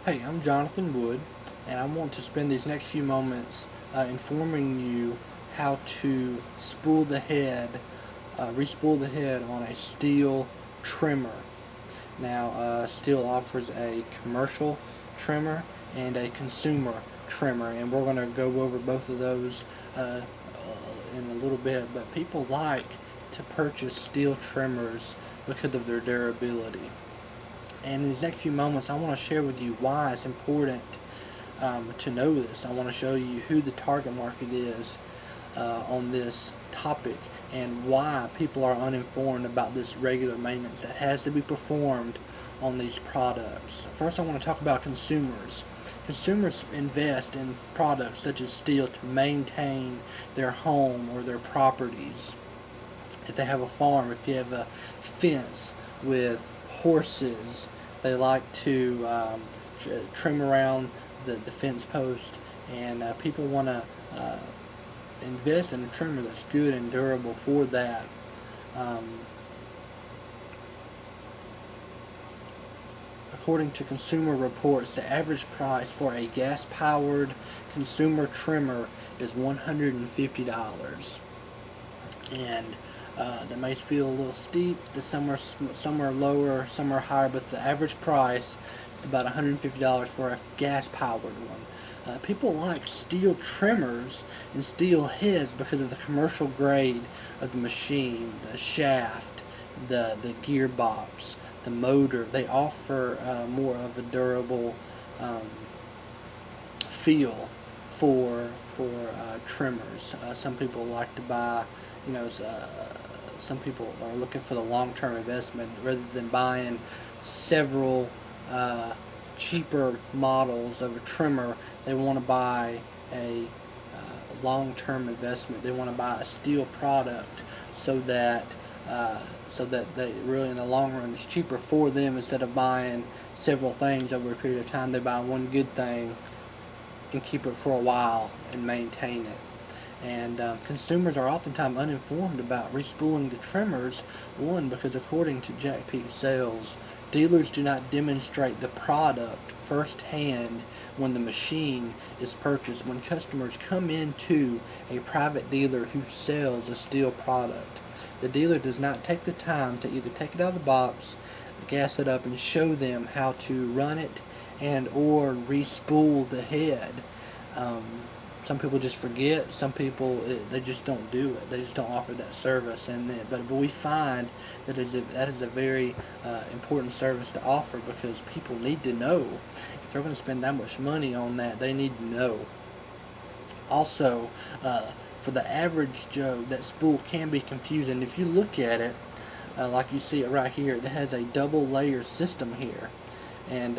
Hey, I'm Jonathan Wood, and I want to spend these next few moments informing you how to re-spool the head on a Stihl trimmer. Now, Stihl offers a commercial trimmer and a consumer trimmer, and we're going to go over both of those in a little bit. But people like to purchase Stihl trimmers because of their durability. And in these next few moments, I want to share with you why it's important to know this. I want to show you who the target market is on this topic and why people are uninformed about this regular maintenance that has to be performed on these products. First, I want to talk about consumers. Consumers invest in products such as Stihl to maintain their home or their properties. If they have a farm, if you have a fence with horses, they like to trim around the fence post, and people want to invest in a trimmer that's good and durable for that. Um, According to Consumer Reports, the average price for a gas-powered consumer trimmer is $150. And that may feel a little steep. Some are lower, some are higher, but the average price is about $150 for a gas-powered one. People like Stihl trimmers and Stihl heads because of the commercial grade of the machine, the shaft, the gearbox, the motor. They offer more of a durable um, feel for trimmers. Some people like to buy, you know, some people are looking for the long-term investment rather than buying several uh, cheaper models of a trimmer. They want to buy a long-term investment. They want to buy a Stihl product so that uh, they really in the long run it's cheaper for them. Instead of buying several things over a period of time, they buy one good thing and keep it for a while and maintain it. And consumers are oftentimes uninformed about respooling the trimmers. One, because according to Jack Peak Sales, dealers do not demonstrate the product firsthand when the machine is purchased. When customers come into a private dealer who sells a Stihl product, the dealer does not take the time to either take it out of the box, gas it up, and show them how to run it and or re-spool the head. Um, some people just forget. Some people they just don't do it. They just don't offer that service. But we find that is a very important service to offer because people need to know if they're going to spend that much money on that. They need to know. Also, for the average Joe, that spool can be confusing. If you look at it, like you see it right here, it has a double layer system here, and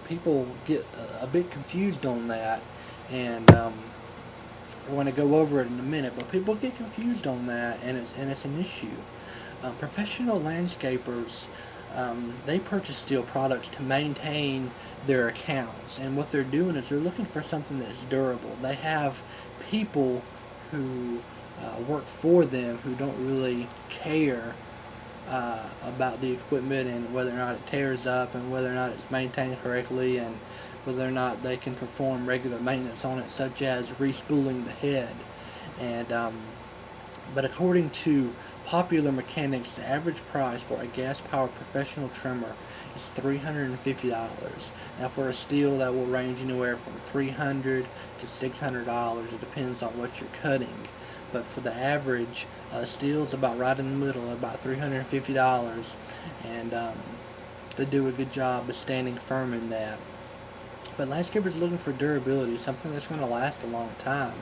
people get a bit confused on that, and I want to go over it in a minute. But people get confused on that, and it's an issue. Professional landscapers, they purchase Stihl products to maintain their accounts, and what they're doing is they're looking for something that's durable. They have people who work for them who don't really care about the equipment and whether or not it tears up and whether or not it's maintained correctly and whether or not they can perform regular maintenance on it, such as respooling the head. And but according to Popular Mechanics, the average price for a gas-powered professional trimmer is $350. Now, for a Stihl, that will range anywhere from $300 to $600. It depends on what you're cutting. But for the average, Stihl's about right in the middle, about $350, and they do a good job of standing firm in that. But landscapers are looking for durability, something that's going to last a long time.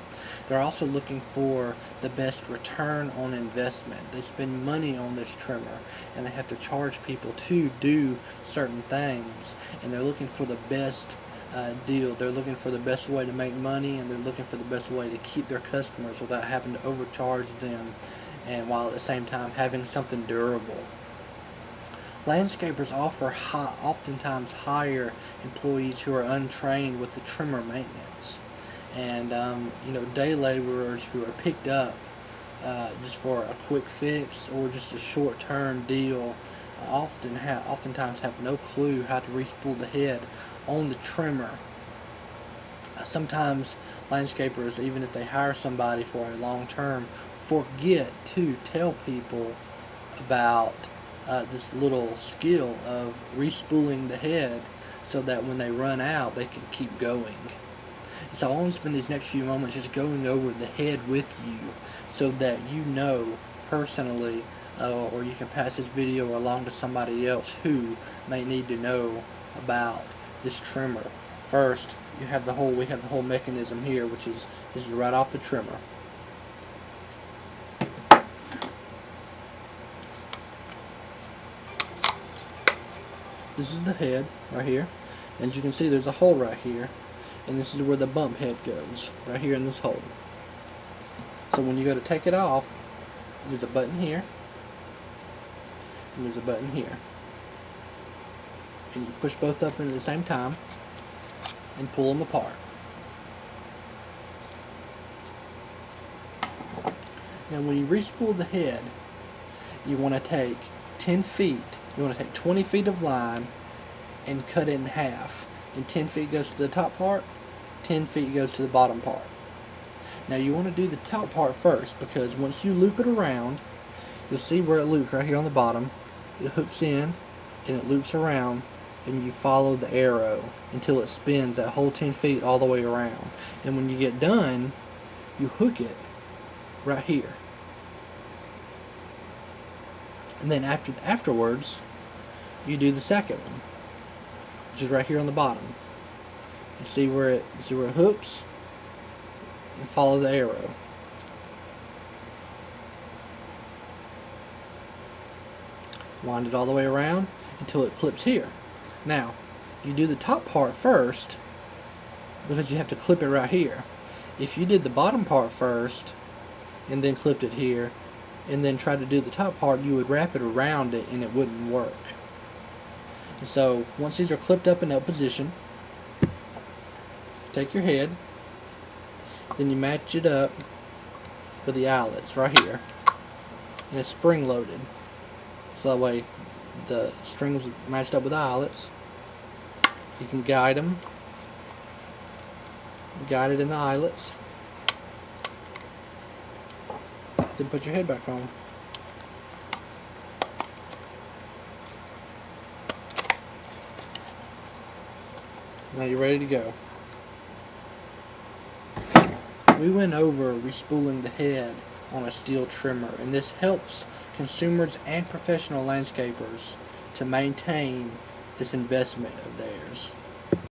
They're also looking for the best return on investment. They spend money on this trimmer, and they have to charge people to do certain things, and they're looking for the best deal. They're looking for the best way to make money, and they're looking for the best way to keep their customers without having to overcharge them, and while at the same time having something durable. Landscapers oftentimes hire employees who are untrained with the trimmer maintenance, and day laborers who are picked up just for a quick fix or just a short-term deal oftentimes have no clue how to respool the head on the trimmer. Sometimes landscapers, even if they hire somebody for a long term, forget to tell people about this little skill of respooling the head so that when they run out they can keep going. So I want to spend these next few moments just going over the head with you so that you know personally, or you can pass this video along to somebody else who may need to know about this trimmer. First, we have the whole mechanism here, which is this is right off the trimmer. This is the head right here. As you can see, there's a hole right here, and this is where the bump head goes, right here in this hole. So when you go to take it off, there's a button here, and there's a button here. And you push both up at the same time and pull them apart. Now when you respool the head, you want to take 10 feet, you want to take 20 feet of line and cut it in half. And 10 feet goes to the top part, 10 feet goes to the bottom part. Now you want to do the top part first, because once you loop it around, you'll see where it loops right here on the bottom. It hooks in and it loops around, and you follow the arrow until it spins that whole 10 feet all the way around. And when you get done, you hook it right here. And then afterwards, you do the second one, which is right here on the bottom. You see where it hooks, and follow the arrow. Wind it all the way around until it clips here. Now, you do the top part first because you have to clip it right here. If you did the bottom part first and then clipped it here and then tried to do the top part, you would wrap it around it and it wouldn't work. And so once these are clipped up in that position, take your head, then you match it up with the eyelets right here, and it's spring loaded, so that way the strings matched up with the eyelets. You can guide it in the eyelets, then put your head back on. Now you're ready to go. We went over respooling the head on a steel trimmer, and this helps consumers and professional landscapers to maintain this investment of theirs.